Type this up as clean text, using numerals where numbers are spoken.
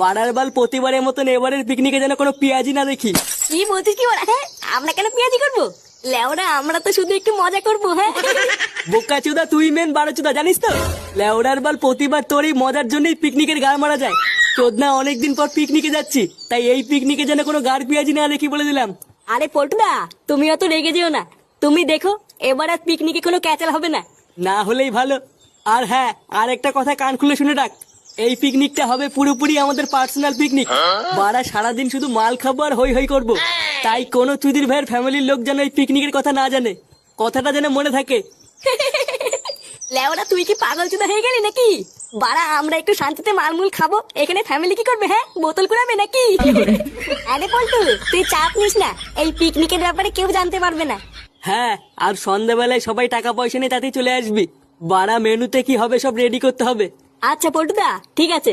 পাড়ার বাল প্রতিবারের মতন এবারের পিকনিকে যেন কোনো পেঁয়াজি না দেখি। কি বলছিস কি বলা? হ্যাঁ, আমরা কেন পেঁয়াজি করবো? লেওরা আমরা তো শুধু একটু মজা করবো। হ্যাঁ বোকা চুদা তুই মেন বারো চুদা জানিস তো? লেওড়ার বাল প্রতিবার তোর এই মজার জন্যই পিকনিকের গাড় মারা যায়। চোদনা অনেকদিন পর পিকনিকে যাচ্ছি, তাই এই পিকনিকে যেন কোনো গাড় পেঁয়াজি না দেখি বলে দিলাম। আরে পল্টুদা, তুমি অত রেগে যেও না। তুমি দেখো এবার আর পিকনিকে কোনো ক্যাচাল হবে না। না হলেই ভালো। আর হ্যাঁ, আর একটা কথা কান খুলে শুনে রাখ, এই পিকনিকটা হবে পুরোপুরি আমাদের পার্সোনাল পিকনিক। বারা সারাদিন শুধু মাল খাবো আর হই হই করবো। তাই কোনো চুদির ভাইয়ের ফ্যামিলির লোক যেন এই পিকনিকের কথা না জানে, কথাটা যেন মনে থাকে। লেওরা তুই কি পাগল চুদা হয়ে গেলি নাকি? বাড়া আমরা একটু শান্তিতে মালমুল খাবো, এখানে ফ্যামিলি কি করবে? হ্যাঁ বোতল কুড়াবে নাকি? আরে পল্টু তুই চাপ নিস না, এই পিকনিকের ব্যাপারে কেউ জানতে পারবে না। হ্যাঁ, আর সন্ধ্যাবেলায় সবাই টাকা পয়সা নিয়ে তাতেই চলে আসবি। বাড়া মেনুতে কি হবে সব রেডি করতে হবে। আচ্ছা পল্টুদা ঠিক আছে।